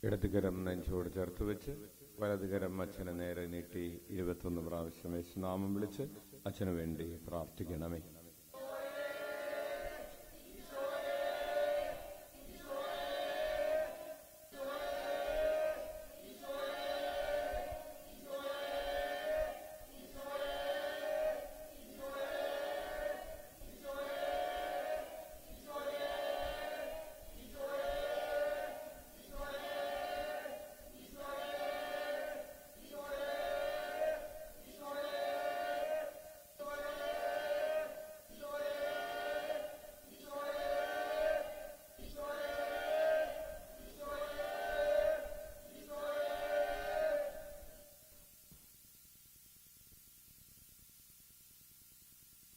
ഇടതുകരം നെഞ്ചോട് ചേർത്ത് വെച്ച് വലതുകരം അച്ഛനെ നേരെ നീട്ടി 21 പ്രാവശ്യം യേശുനാമം വിളിച്ച് അച്ഛനു വേണ്ടി പ്രാർത്ഥിക്കണമേ.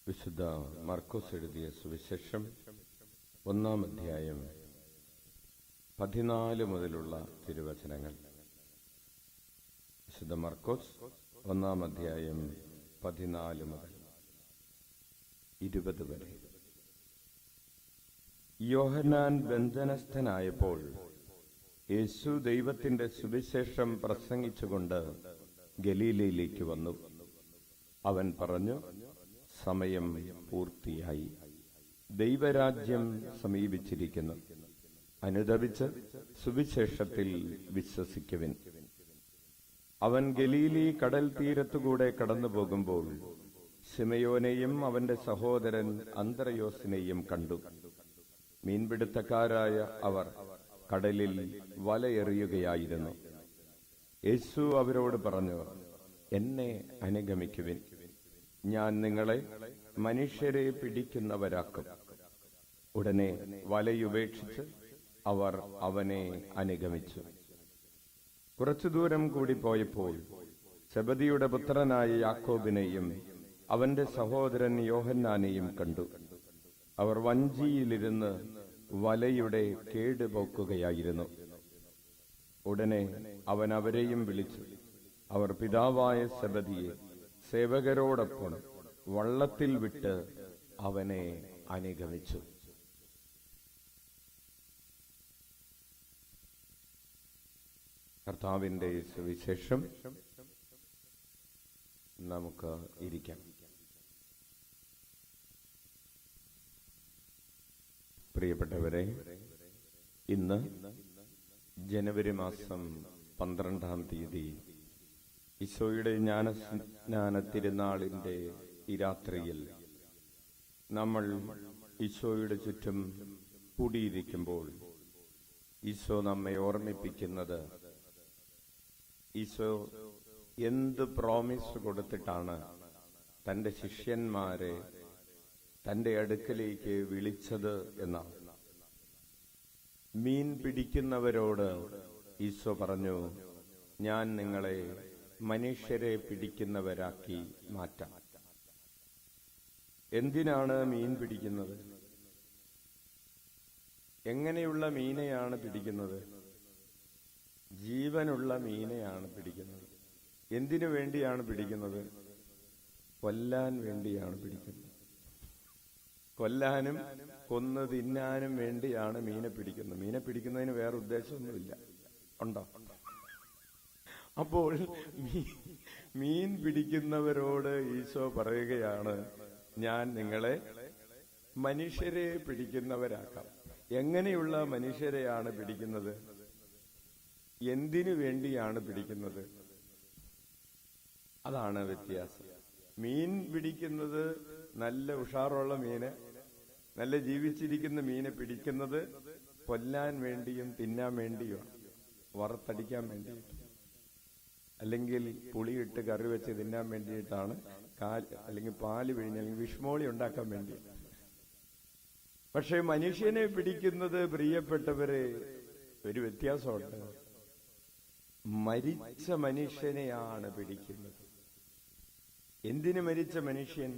വിശുദ്ധ മർക്കോസ് എഴുതിയ സുവിശേഷം 1-ാം അധ്യായം 14 മുതലുള്ള തിരുവചനങ്ങൾ. വിശുദ്ധ മർക്കോസ് 1-ാം അധ്യായം 14 മുതൽ 20 വരെ. യോഹന്നാൻ ബന്ധനസ്ഥനായപ്പോൾ യേശു ദൈവത്തിന്റെ സുവിശേഷം പ്രസംഗിച്ചുകൊണ്ട് ഗലീലയിലേക്ക് വന്നു. അവൻ പറഞ്ഞു, സമയം പൂർത്തിയായി, ദൈവരാജ്യം സമീപിച്ചിരിക്കുന്നു. അനുതപിച്ച് സുവിശേഷത്തിൽ വിശ്വസിക്കുവിൻ. അവൻ ഗലീലി കടൽ തീരത്തുകൂടെ കടന്നു പോകുമ്പോൾ ശിമയോനെയും അവന്റെ സഹോദരൻ അന്ത്രയോസിനെയും കണ്ടു. മീൻപിടുത്തക്കാരായ അവർ കടലിൽ വലയെറിയുകയായിരുന്നു. യേശു അവരോട് പറഞ്ഞു, എന്നെ അനുഗമിക്കുവിൻ, ഞാൻ നിങ്ങളെ മനുഷ്യരെ പിടിക്കുന്നവരാക്കും. ഉടനെ വലയുപേക്ഷിച്ച് അവർ അവനെ അനുഗമിച്ചു. കുറച്ചു ദൂരം കൂടി പോയപ്പോൾ സെബദിയുടെ പുത്രനായ യാക്കോബിനെയും അവന്റെ സഹോദരൻ യോഹന്നാനെയും കണ്ടു. അവർ വഞ്ചിയിലിരുന്ന് വലയുടെ കേടുപോക്കുകയായിരുന്നു. ഉടനെ അവൻ അവരെയും വിളിച്ചു. അവർ പിതാവായ സെബദിയെ സേവകരോടൊപ്പം വള്ളത്തിൽ വിട്ട് അവനെ അനുഗമിച്ചു. കർത്താവിന്റെ സുവിശേഷം. നമുക്ക് ഇരിക്കാം. പ്രിയപ്പെട്ടവരെ, ഇന്ന് ജനുവരി മാസം 12-ാം തീയതി ഈശോയുടെ ജ്ഞാനസ്നാന തിരുനാളിന്റെ ഈ രാത്രിയിൽ നമ്മൾ ഈശോയുടെ ചുറ്റും കൂടിയിരിക്കുമ്പോൾ ഈശോ നമ്മെ ഓർമ്മിപ്പിക്കുന്നത്, ഈശോ എന്ത് പ്രോമിസ് കൊടുത്തിട്ടാണ് തന്റെ ശിഷ്യന്മാരെ തന്റെ അടുക്കലേക്ക് വിളിച്ചത് എന്നാണ്. മീൻ പിടിക്കുന്നവരോട് ഈശോ പറഞ്ഞു, ഞാൻ നിങ്ങളെ മനുഷ്യരെ പിടിക്കുന്നവരാക്കി മാറ്റാം. എന്തിനാണ് മീൻ പിടിക്കുന്നത്? എങ്ങനെയുള്ള മീനെയാണ് പിടിക്കുന്നത്? ജീവനുള്ള മീനെയാണ് പിടിക്കുന്നത്. എന്തിനു വേണ്ടിയാണ് പിടിക്കുന്നത്? കൊല്ലാൻ വേണ്ടിയാണ് പിടിക്കുന്നത്. കൊല്ലാനും കൊന്നു തിന്നാനും വേണ്ടിയാണ് മീനെ പിടിക്കുന്നത്. മീനെ പിടിക്കുന്നതിന് വേറെ ഉദ്ദേശമൊന്നുമില്ല. ഉണ്ടോ? അപ്പോൾ മീൻ പിടിക്കുന്നവരോട് ഈശോ പറയുകയാണ്, ഞാൻ നിങ്ങളെ മനുഷ്യരെ പിടിക്കുന്നവരാക്കാം. എങ്ങനെയുള്ള മനുഷ്യരെയാണ് പിടിക്കുന്നത്? എന്തിനു വേണ്ടിയാണ് പിടിക്കുന്നത്? അതാണ് വ്യത്യാസം. മീൻ പിടിക്കുന്നത് നല്ല ഉഷാറുള്ള മീന്, നല്ല ജീവിച്ചിരിക്കുന്ന മീനെ പിടിക്കുന്നത് കൊല്ലാൻ വേണ്ടിയും തിന്നാൻ വേണ്ടിയും, വറുത്തടിക്കാൻ വേണ്ടിയും, അല്ലെങ്കിൽ പുളിയിട്ട് കറി വെച്ച് തിന്നാൻ വേണ്ടിയിട്ടാണ്, അല്ലെങ്കിൽ പാല് പിഴിഞ്ഞ്, അല്ലെങ്കിൽ വിഷ്മോളി ഉണ്ടാക്കാൻ വേണ്ടി. പക്ഷെ മനുഷ്യനെ പിടിക്കുന്നത്, പ്രിയപ്പെട്ടവരെ, ഒരു വ്യത്യാസമുണ്ട്. മരിച്ച മനുഷ്യനെയാണ് പിടിക്കുന്നത്. എന്തിന് മരിച്ച മനുഷ്യൻ?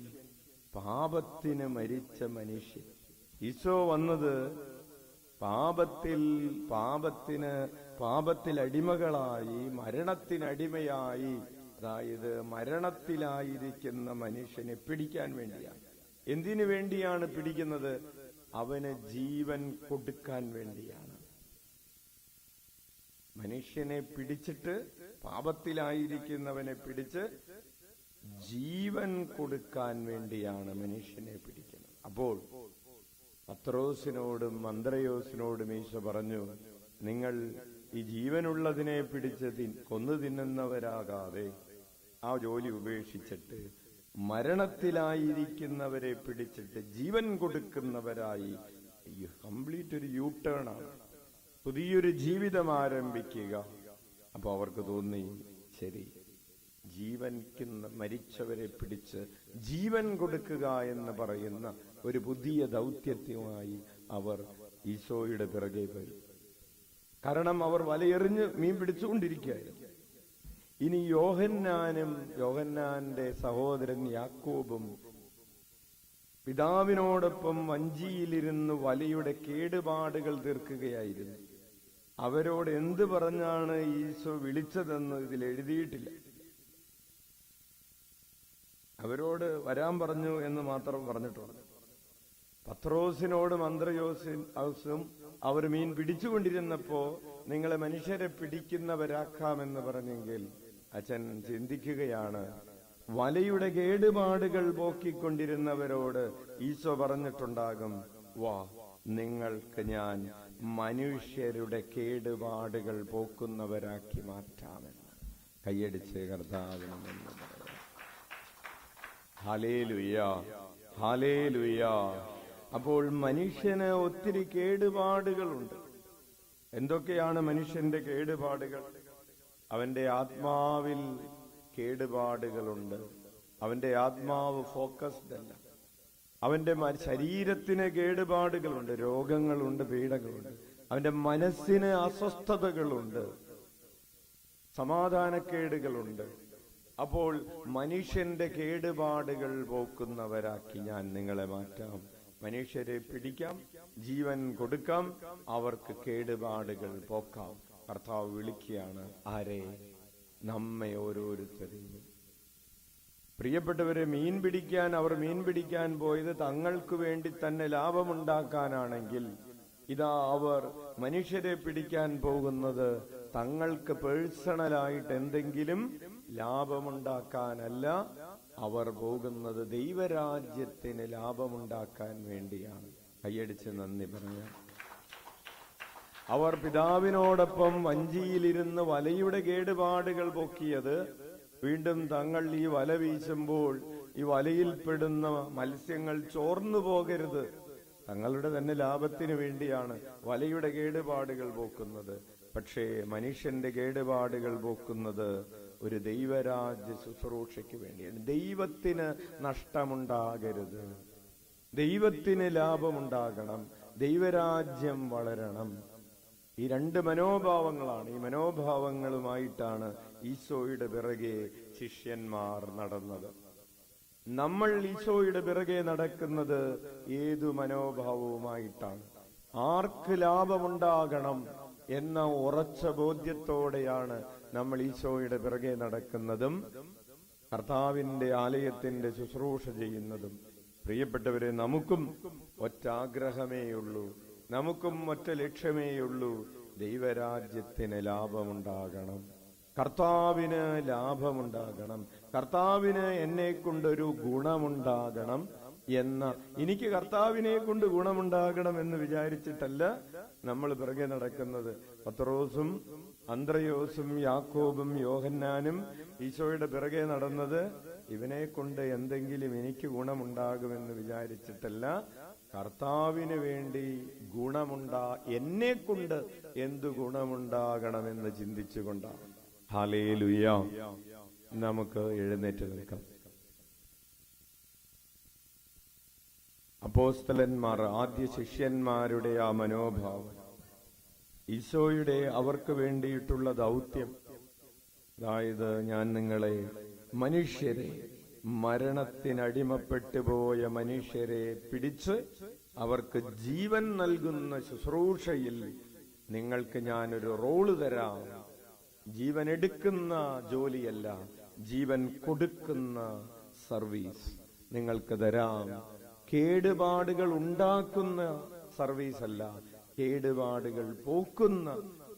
പാപത്തിന് മരിച്ച മനുഷ്യൻ. ഈശോ വന്നത് പാപത്തിൽ അടിമകളായി, മരണത്തിനടിമയായി, അതായത് മരണത്തിലായിരിക്കുന്ന മനുഷ്യനെ പിടിക്കാൻ വേണ്ടിയാണ്. എന്തിനു വേണ്ടിയാണ് പിടിക്കുന്നത്? അവന് ജീവൻ കൊടുക്കാൻ വേണ്ടിയാണ്. മനുഷ്യനെ പിടിച്ചിട്ട്, പാപത്തിലായിരിക്കുന്നവനെ പിടിച്ച് ജീവൻ കൊടുക്കാൻ വേണ്ടിയാണ് മനുഷ്യനെ പിടിക്കുന്നത്. അപ്പോൾ പത്രോസിനോടും അന്ത്രയോസിനോടും ഈശോ പറഞ്ഞു, നിങ്ങൾ ഈ ജീവനുള്ളതിനെ പിടിച്ച് കൊന്നു തിന്നുന്നവരാകാതെ ആ ജോലി ഉപേക്ഷിച്ചിട്ട് മരണത്തിലായിരിക്കുന്നവരെ പിടിച്ചിട്ട് ജീവൻ കൊടുക്കുന്നവരായി കംപ്ലീറ്റ് ഒരു യൂ ടേൺ ആണ്, പുതിയൊരു ജീവിതം ആരംഭിക്കുക. അപ്പൊ അവർക്ക് തോന്നി, ശരി, മരിച്ചവരെ പിടിച്ച് ജീവൻ കൊടുക്കുക എന്ന് പറയുന്ന ഒരു പുതിയ ദൗത്യവുമായി അവർ ഈശോയുടെ പിറകെ പോയി. കാരണം അവർ വലയെറിഞ്ഞ് മീൻ പിടിച്ചുകൊണ്ടിരിക്കുകയായിരുന്നു. ഇനി യോഹന്നാന്റെ സഹോദരൻ യാക്കോബും പിതാവിനോടൊപ്പം വഞ്ചിയിലിരുന്ന് വലയുടെ കേടുപാടുകൾ തീർക്കുകയായിരുന്നു. അവരോട് എന്ത് പറഞ്ഞാണ് ഈശോ വിളിച്ചതെന്ന് ഇതിൽ എഴുതിയിട്ടില്ല. അവരോട് വരാൻ പറഞ്ഞു എന്ന് മാത്രം പറഞ്ഞിട്ടുണ്ട്. പത്രോസിനോടും അന്ത്രയോസും അവർ മീൻ പിടിച്ചുകൊണ്ടിരുന്നപ്പോ നിങ്ങളെ മനുഷ്യരെ പിടിക്കുന്നവരാക്കാമെന്ന് പറഞ്ഞെങ്കിൽ അച്ഛൻ ചിന്തിക്കുകയാണ്, വലയുടെ കേടുപാടുകൾ പോക്കിക്കൊണ്ടിരുന്നവരോട് ഈശോ പറഞ്ഞിട്ടുണ്ടാകും, വാ, നിങ്ങൾക്ക് ഞാൻ മനുഷ്യരുടെ കേടുപാടുകൾ പോക്കുന്നവരാക്കി മാറ്റാമെന്ന്. കൈയടിച്ച് കർത്താവിന് നന്ദി പറയാം. Hallelujah, hallelujah. അപ്പോൾ മനുഷ്യന് ഒത്തിരി കേടുപാടുകളുണ്ട്. എന്തൊക്കെയാണ് മനുഷ്യന്റെ കേടുപാടുകൾ? അവന്റെ ആത്മാവിൽ കേടുപാടുകളുണ്ട്. അവന്റെ ആത്മാവ് ഫോക്കസ്ഡ് അല്ല. അവന്റെ ശരീരത്തിന് കേടുപാടുകളുണ്ട്, രോഗങ്ങളുണ്ട്, പീഡകളുണ്ട്. അവന്റെ മനസ്സിന് അസ്വസ്ഥതകളുണ്ട്, സമാധാനക്കേടുകളുണ്ട്. അപ്പോൾ മനുഷ്യന്റെ കേടുപാടുകൾ പോക്കുന്നവരാക്കി ഞാൻ നിങ്ങളെ മാറ്റാം. മനുഷ്യരെ പിടിക്കാം, ജീവൻ കൊടുക്കാം, അവർക്ക് കേടുപാടുകൾ പോക്കാം. കർത്താവ് വിളിക്കുകയാണ്. ആരെ? നമ്മെ ഓരോരുത്തരെയും. പ്രിയപ്പെട്ടവരെ, അവർ മീൻ പിടിക്കാൻ പോയത് തങ്ങൾക്ക് വേണ്ടി തന്നെ ലാഭമുണ്ടാക്കാനാണെങ്കിൽ, ഇതാ അവർ മനുഷ്യരെ പിടിക്കാൻ പോകുന്നത് തങ്ങൾക്ക് പേഴ്സണലായിട്ട് എന്തെങ്കിലും ലാഭമുണ്ടാക്കാനല്ല. അവർ പോകുന്നത് ദൈവരാജ്യത്തിന് ലാഭമുണ്ടാക്കാൻ വേണ്ടിയാണ്. കൈയടിച്ച് നന്ദി പറയാം. അവർ പിതാവിനോടൊപ്പം വഞ്ചിയിലിരുന്ന് വലയുടെ കേടുപാടുകൾ പൊക്കിയത് വീണ്ടും തങ്ങൾ ഈ വല വീശുമ്പോൾ ഈ വലയിൽപ്പെടുന്ന മത്സ്യങ്ങൾ ചോർന്നു പോകരുത്, തങ്ങളുടെ തന്നെ ലാഭത്തിന് വേണ്ടിയാണ് വലയുടെ കേടുപാടുകൾ പോക്കുന്നത്. പക്ഷേ മനുഷ്യന്റെ കേടുപാടുകൾ പോക്കുന്നത് ഒരു ദൈവരാജ്യ ശുശ്രൂഷയ്ക്ക് വേണ്ടിയാണ്. ദൈവത്തിന് നഷ്ടമുണ്ടാകരുത്, ദൈവത്തിന് ലാഭമുണ്ടാകണം, ദൈവരാജ്യം വളരണം. ഈ രണ്ട് മനോഭാവങ്ങളാണ്. ഈ മനോഭാവങ്ങളുമായിട്ടാണ് ഈശോയുടെ പിറകെ ശിഷ്യന്മാർ നടന്നത്. നമ്മൾ ഈശോയുടെ പിറകെ നടക്കുന്നത് ഏതു മനോഭാവവുമായിട്ടാണ്? ആർക്ക് ലാഭമുണ്ടാകണം എന്ന ഉറച്ച ബോധ്യത്തോടെയാണ് നമ്മൾ ഈശോയുടെ പിറകെ നടക്കുന്നതും കർത്താവിന്റെ ആലയത്തിന്റെ ശുശ്രൂഷ ചെയ്യുന്നതും. പ്രിയപ്പെട്ടവരെ, നമുക്കും ഒറ്റ ആഗ്രഹമേയുള്ളൂ, നമുക്കും ഒറ്റ ലക്ഷ്യമേയുള്ളൂ. ദൈവരാജ്യത്തിന് ലാഭമുണ്ടാകണം, കർത്താവിന് ലാഭമുണ്ടാകണം, കർത്താവിന് എന്നെ കൊണ്ടൊരു ഗുണമുണ്ടാകണം എനിക്ക് കർത്താവിനെ കൊണ്ട് ഗുണമുണ്ടാകണം എന്ന് വിചാരിച്ചിട്ടല്ല നമ്മൾ പിറകെ നടക്കുന്നത്. പത്രോസും അന്ത്രയോസും യാക്കോബും യോഹന്നാനും ഈശോയുടെ പിറകെ നടന്നത് ഇവനെ കൊണ്ട് എന്തെങ്കിലും എനിക്ക് ഗുണമുണ്ടാകുമെന്ന് വിചാരിച്ചിട്ടല്ല, കർത്താവിന് വേണ്ടി എന്നെ കൊണ്ട് എന്തു ഗുണമുണ്ടാകണമെന്ന് ചിന്തിച്ചുകൊണ്ടാണ്. ഹല്ലേലൂയ. നമുക്ക് എഴുന്നേറ്റ് നിൽക്കാം. അപ്പോസ്തലന്മാർ, ആദ്യ ശിഷ്യന്മാരുടെ ആ മനോഭാവം, ഈശോയുടെ അവർക്ക് വേണ്ടിയിട്ടുള്ള ദൗത്യം, അതായത് ഞാൻ നിങ്ങളെ മനുഷ്യരെ, മരണത്തിനടിമപ്പെട്ടു പോയ മനുഷ്യരെ പിടിച്ച് അവർക്ക് ജീവൻ നൽകുന്ന ശുശ്രൂഷയിൽ നിങ്ങൾക്ക് ഞാനൊരു റോള് തരാം. ജീവൻ എടുക്കുന്ന ജോലിയല്ല, ജീവൻ കൊടുക്കുന്ന സർവീസ് നിങ്ങൾക്ക് തരാം. കേടുപാടുകൾ ഉണ്ടാക്കുന്ന സർവീസ് അല്ല, കേടുപാടുകൾ പോക്കുന്ന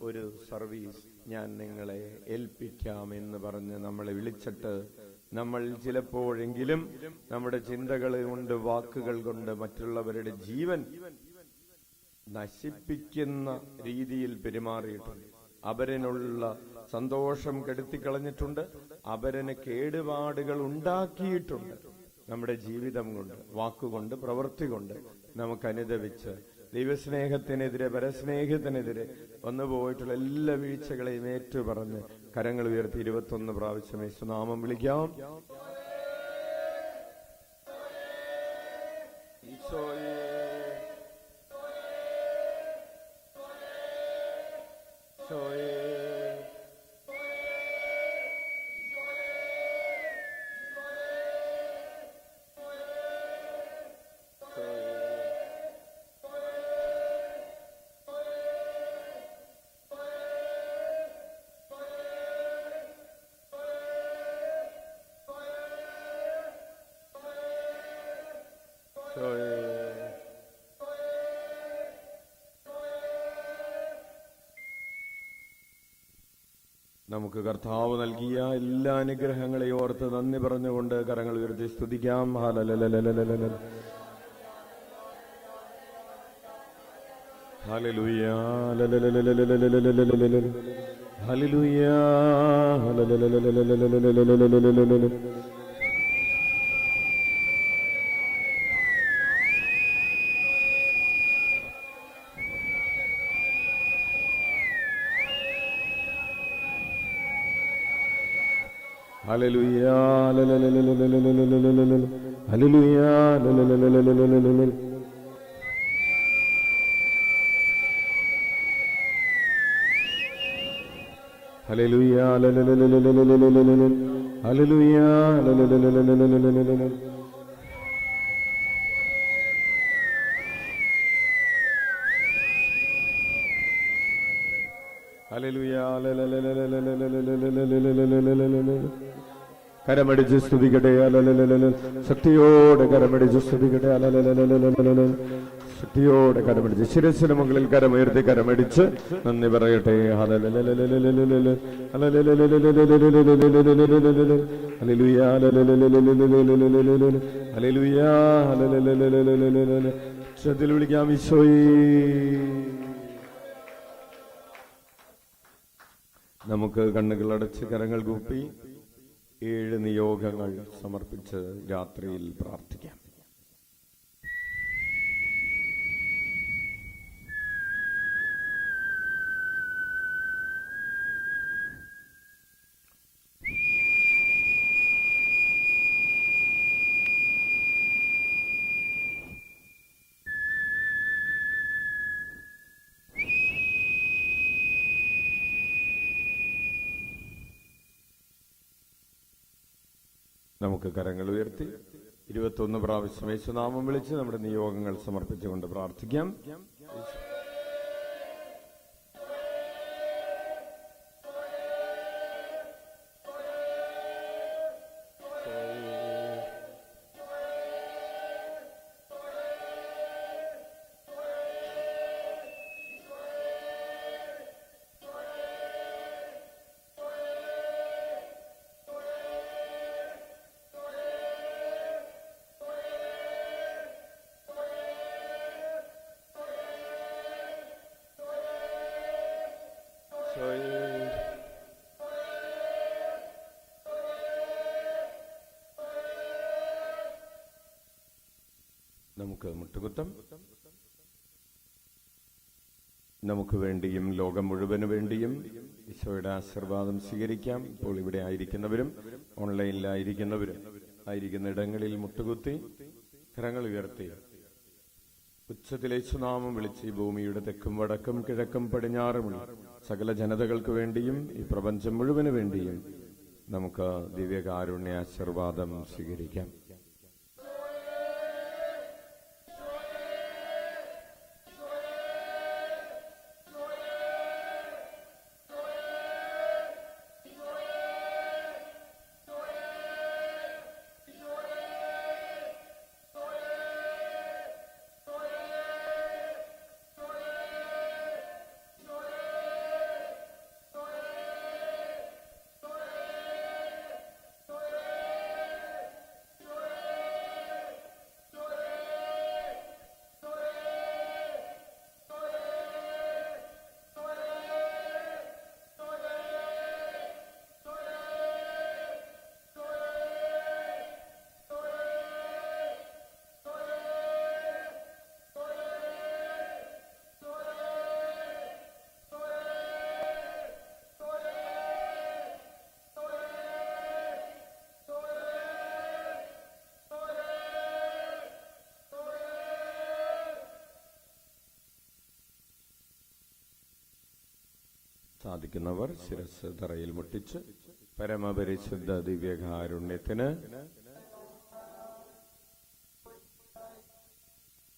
ഒരു സർവീസ് ഞാൻ നിങ്ങളെ ഏൽപ്പിക്കാം എന്ന് പറഞ്ഞ് നമ്മളെ വിളിച്ചിട്ട് നമ്മൾ ചിലപ്പോഴെങ്കിലും നമ്മുടെ ചിന്തകൾ കൊണ്ട്, വാക്കുകൾ കൊണ്ട് മറ്റുള്ളവരുടെ ജീവൻ നശിപ്പിക്കുന്ന രീതിയിൽ പെരുമാറിയിട്ടുണ്ട്. അപരനുള്ള സന്തോഷം കെടുത്തിക്കളഞ്ഞിട്ടുണ്ട്. അപരന് കേടുപാടുകൾ ഉണ്ടാക്കിയിട്ടുണ്ട്. നമ്മുടെ ജീവിതം കൊണ്ട്, വാക്കുകൊണ്ട്, പ്രവൃത്തി കൊണ്ട് നമുക്ക് അനുദപിച്ച് ദൈവസ്നേഹത്തിനെതിരെ, പരസ്നേഹത്തിനെതിരെ വന്നുപോയിട്ടുള്ള എല്ലാ വീഴ്ചകളെയും ഏറ്റുപറഞ്ഞ് കരങ്ങൾ ഉയർത്തി 21 പ്രാവശ്യം യേശുനാമം വിളിക്കാം. ഈശോയേ, ഈശോയേ, നമുക്ക് കർത്താവ് നൽകിയ എല്ലാ അനുഗ്രഹങ്ങളെയും ഓർത്ത് നന്ദി പറഞ്ഞുകൊണ്ട് കരങ്ങൾ ഉയർത്തി സ്തുതിക്കാം. Hallelujah, hallelujah, hallelujah, hallelujah. Hallelujah, hallelujah, hallelujah. Hallelujah, hallelujah, hallelujah. കരമടിച്ച് സ്തുതിക്കട്ടെ. ശക്തിയോടെ കരമടിച്ച് സ്തുതിക്കട്ടെ. ശക്തിയോടെ കരമടിച്ച് ശിരസിന് മുകളിൽ കരമുയർത്തി കരമടിച്ച് നന്ദി പറയട്ടെ. ശ്രദ്ധയിൽ വിളിക്കാം. ഈശോയേ, നമുക്ക് കണ്ണുകളടച്ച് കരങ്ങൾ കൂപ്പി 7 നിയോഗങ്ങൾ സമർപ്പിച്ച് രാത്രിയിൽ പ്രാർത്ഥിക്കാം. നമുക്ക് കരങ്ങൾ ഉയർത്തി 21 പ്രാവശ്യം യേശുനാമം വിളിച്ച് നമ്മുടെ നിയോഗങ്ങൾ സമർപ്പിച്ചുകൊണ്ട് പ്രാർത്ഥിക്കാം. നമുക്ക് മുട്ടുകുത്തം. നമുക്ക് വേണ്ടിയും ലോകം മുഴുവന് വേണ്ടിയും ഈശോയുടെ ആശീർവാദം സ്വീകരിക്കാം. ഇപ്പോൾ ഇവിടെ ആയിരിക്കുന്നവരും ഓൺലൈനിലായിരിക്കുന്നവരും ആയിരിക്കുന്ന ഇടങ്ങളിൽ മുട്ടുകുത്തി കരങ്ങൾ ഉയർത്തി ഉച്ചത്തിൽ യേശുനാമം വിളിച്ച് ഈ ഭൂമിയുടെ തെക്കും വടക്കും കിഴക്കും പടിഞ്ഞാറുമുള്ള സകല ജനതകൾക്ക് വേണ്ടിയും ഈ പ്രപഞ്ചം മുഴുവന് വേണ്ടിയും നമുക്ക് ദിവ്യകാരുണ്യ ആശീർവാദം സ്വീകരിക്കാം. സാധിക്കുന്നവർ ശിരസ് തറയിൽ മുട്ടിച്ച് പരമപരിശുദ്ധ ദിവ്യകാരുണ്യത്തിന്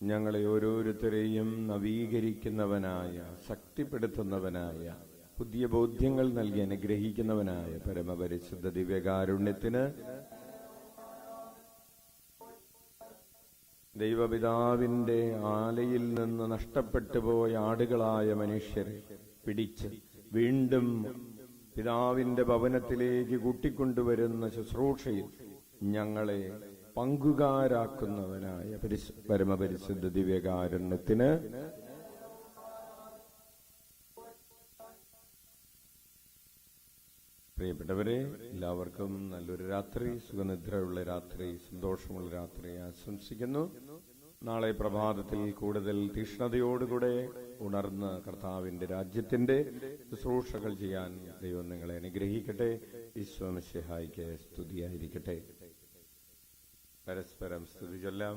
ഞങ്ങളെ ഓരോരുത്തരെയും നവീകരിക്കുന്നവനായ, ശക്തിപ്പെടുത്തുന്നവനായ, പുതിയ ബോധ്യങ്ങൾ നൽകി അനുഗ്രഹിക്കുന്നവനായ പരമപരിശുദ്ധ ദിവ്യകാരുണ്യത്തിന് ദൈവപിതാവിന്റെ ആലയിൽ നിന്ന് നഷ്ടപ്പെട്ടു പോയ ആടുകളായ മനുഷ്യരെ പിടിച്ച് വീണ്ടും പിതാവിന്റെ ഭവനത്തിലേക്ക് കൂട്ടിക്കൊണ്ടുവരുന്ന ശുശ്രൂഷയിൽ ഞങ്ങളെ പങ്കുകാരാക്കുന്നവനായ പരമപരിശുദ്ധ ദിവ്യകാരുണ്യത്തിന് പ്രിയപ്പെട്ടവരെ, എല്ലാവർക്കും നല്ലൊരു രാത്രി, സുഖനിദ്രയുള്ള രാത്രി, സന്തോഷമുള്ള രാത്രി ആശംസിക്കുന്നു. നാളെ പ്രഭാതത്തിൽ കൂടുതൽ തീക്ഷ്ണതയോടുകൂടെ ഉണർന്ന് കർത്താവിന്റെ രാജ്യത്തിന്റെ ശുശ്രൂഷകൾ ചെയ്യാൻ ദൈവം നിങ്ങളെ അനുഗ്രഹിക്കട്ടെ. ഈശോ മിശിഹായ്ക്ക് സ്തുതിയായിരിക്കട്ടെ. പരസ്പരം സ്തുതി ചൊല്ലാം.